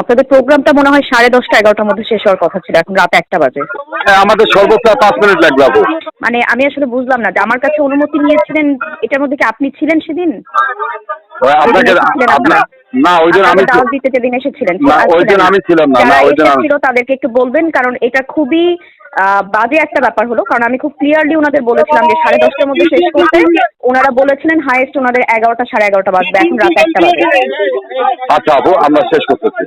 আপনাদের প্রোগ্রামটা মনে হয় 10:30 11টার মধ্যে শেষ হওয়ার কথা ছিল, এখন রাত 1টা বাজে। হ্যাঁ, আমাদের সর্বোচ্চ 5 মিনিট লাগবে আপু। মানে আমি আসলে বুঝলাম না যে আমার কাছে অনুমতি নিয়েছিলেন, এটার মধ্যে কি আপনি ছিলেন সেদিন? আপনাকে না, ওই দিন আমি দাওয়াত দিতে যেদিন এসেছিলেন না, ওই দিন আমি ছিলাম না। যারা ওই দিন এসেছিল তাদেরকে একটু বলবেন, কারণ এটা খুবই বাজে একটা ব্যাপার হলো। কারণ আমি খুব ক্লিয়ারলি ওনাদের বলেছিলাম যে 10:30টার মধ্যে শেষ করতে। ওনারা বলেছিলেন হাইয়েস্ট ওনাদের 11টা 11:30 বাজবে, এখন রাত 1টা বাজে। আচ্ছা আপু, আমরা শেষ করতেছি।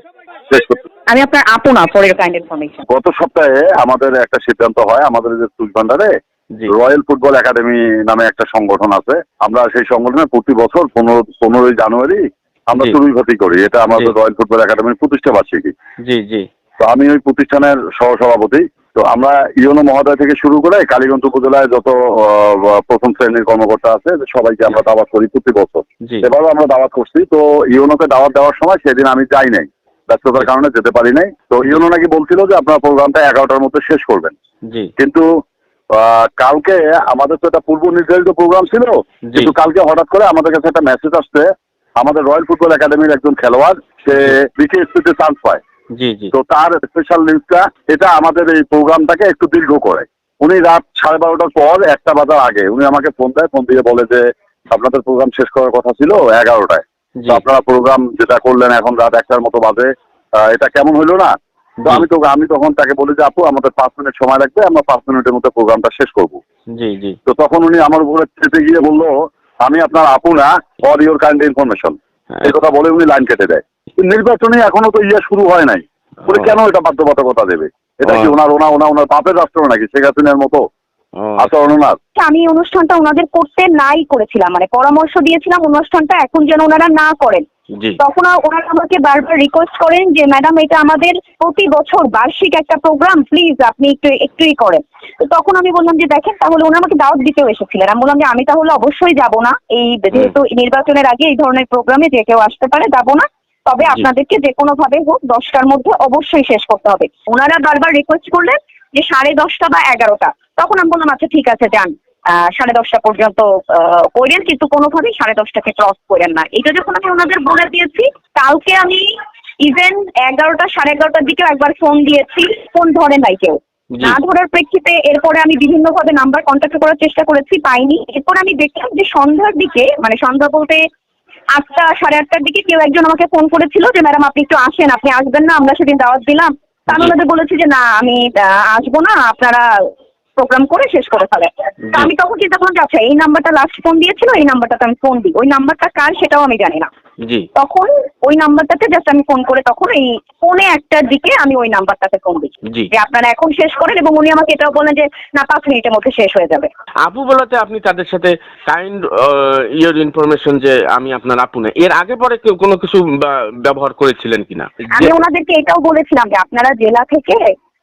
আমি আপনার আপু না, ফর ইওর কাইন্ড ইনফরমেশন। গত সপ্তাহে আমাদের একটা সিদ্ধান্ত হয়, আমাদের যে তুষভান্ডারে রয়্যাল ফুটবল একাডেমি নামে একটা সংগঠন আছে। আমরা সেই সংগঠনে প্রতি বছর 15ই জানুয়ারি আমরা চড়ুইভাতি করি। এটা আমাদের রয়্যাল ফুটবল একাডেমির প্রতিষ্ঠা বার্ষিকী। জি জি। তো আমি ওই প্রতিষ্ঠানের সহসভাপতি। তো আমরা ইউনো মহোদয় থেকে শুরু করে কালীগঞ্জ উপজেলায় যত প্রথম শ্রেণীর কর্মকর্তা আছে সবাইকে আমরা দাওয়াত করি প্রতি বছর। এবারও আমরা দাওয়াত করছি। তো ইউনোতে দাওয়াত দেওয়ার সময় সেদিন আমি যাই নাই, ব্যস্ততার কারণে যেতে পারি নাই। তো ইউনো নাকি বলছিল যে আপনার প্রোগ্রামটা 11টার মধ্যে শেষ করবেন। কিন্তু কালকে আমাদের তো একটা পূর্ব নির্ধারিত প্রোগ্রাম ছিল, কিন্তু কালকে হঠাৎ করে আমাদের কাছে একটা মেসেজ আসছে, আমাদের রয়্যাল ফুটবল একাডেমির একজন খেলোয়াড় সে বিকেএসপিতে চান্স পায়। তো তার স্পেশাল নিউজটা এটা আমাদের এই প্রোগ্রামটাকে একটু দীর্ঘ করে। উনি রাত 12:30টার পর 1টা বাজার আগে উনি আমাকে ফোন দেয়, ফোন দিয়ে বলে যে আপনাদের প্রোগ্রাম শেষ করার কথা ছিল 11টায়, তো আপনারা প্রোগ্রাম যেটা করলেন এখন রাত 1টার মতো বাজে, এটা কেমন হইলো না? তো আমি তখন তাকে বলি যে আপু আমাদের 5 মিনিট সময় লাগবে, আমরা 5 মিনিটের মধ্যে প্রোগ্রামটা শেষ করব। তো তখন উনি আমার উপরে চেপে গিয়ে বললো আমি আপনার আপু না, ফর ইওর কাইন্ড ইনফরমেশন, এই কথা বলে উনি লাইন কেটে দেয়। নির্বাচনে এখনো তো শুরু হয় নাই, উনি কেন এটা বাধ্যবাধকতা দেবে? এটা কি ওনার বাপের রাষ্ট্র নাকি শেখ হাসিনার মতো আচরণ ওনার? আমি অনুষ্ঠানটা ওনাদের করতে নাই করেছিলাম, মানে পরামর্শ দিয়েছিলাম অনুষ্ঠানটা এখন যেন ওনারা না করেন। তখন ওনারা আমাকে বারবার রিকোয়েস্ট করেন যে ম্যাডাম এটা আমাদের প্রতি বছর বার্ষিক একটা প্রোগ্রাম, প্লিজ আপনি একটুই করেন। তো তখন আমি বললাম যে দেখেন, তাহলে ওনারা আমাকে দাওয়াত দিতেও এসেছিলেন। আমি বললাম যে আমি তাহলে অবশ্যই যাব না, এই যেহেতু নির্বাচনের আগে এই ধরনের প্রোগ্রামে যে কেউ আসতে পারে, যাব না। তবে আপনাদেরকে যে কোনো ভাবে হোক 10টার মধ্যে অবশ্যই শেষ করতে হবে। ওনারা বারবার রিকোয়েস্ট করলেন যে 10:30 বা 11টা। তখন আমি বললাম আচ্ছা ঠিক আছে যান, 10:30 পর্যন্ত করেন, কিন্তু কোনোভাবেই 10:30টাকে ক্রস করেন না। এটা যখন আমি ওনাদের বলে দিয়েছি, কালকে আমি ইভেন 11টা 11:30টার দিকে একবার ফোন দিয়েছি, ফোন ধরে নাই কেউ। না ধরার প্রেক্ষিতে এরপরে আমি বিভিন্নভাবে নাম্বার কন্ট্যাক্ট করার চেষ্টা করেছি, পাইনি। এরপর আমি দেখলাম যে সন্ধ্যার দিকে, মানে সন্ধ্যা বলতে 8টা 8:30টার দিকে কেউ একজন আমাকে ফোন করেছিল যে ম্যাডাম আপনি একটু আসেন, আপনি আসবেন না, আমরা সেদিন দাওয়াত দিলাম। আমি ওনাদের বলেছি যে না আমি আসবো না, আপনারা প্রোগ্রাম করে শেষ করে ফেলে। তো আমি তখন চিন্তা করলাম যে আচ্ছা এই নাম্বারটা লাস্ট ফোন দিয়েছিল, এই নাম্বারটাতে আমি ফোন দিই। ওই নাম্বারটা কার সেটাও আমি জানি না। তখন ওই নাম্বারটাতে জাস্ট আমি ফোন করে তখন এই 1:45টার দিকে আমি ওই নাম্বারটাতে ফোন দিই যে আপনারা এখন শেষ করেন, এবং উনি আমাকে এটাও বলেন যে না 5 মিনিটের মধ্যে শেষ হয়ে যাবে। আপু বলাতে আপনি তাদের সাথে কাইন্ড ইওর ইনফরমেশন যে আমি আপনার আপু না, এর আগে পরে কেউ কোনো কিছু ব্যবহার করেছিলেন কিনা? আমি ওনাদেরকে এটাও বলেছিলাম যে আপনারা জেলা থেকে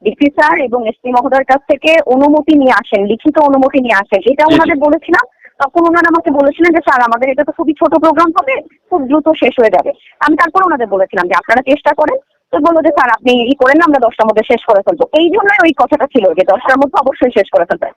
ডিসি স্যার এবং এসপি মহোদয়ের কাছ থেকে অনুমতি নিয়ে আসেন, লিখিত অনুমতি নিয়ে আসেন, এটা ওনাদের বলেছিলাম। তখন ওনারা আমাকে বলেছিলেন যে স্যার আমাদের এটা তো খুবই ছোট প্রোগ্রাম হবে, খুব দ্রুত শেষ হয়ে যাবে। আমি তারপর ওনাদের বলেছিলাম যে আপনারা চেষ্টা করেন। তো বললো যে স্যার আপনি করেন না, আমরা 10টার মধ্যে শেষ করে ফেলবো। এই জন্যই ওই কথাটা ছিল যে 10টার মধ্যে অবশ্যই শেষ করে ফেলবে।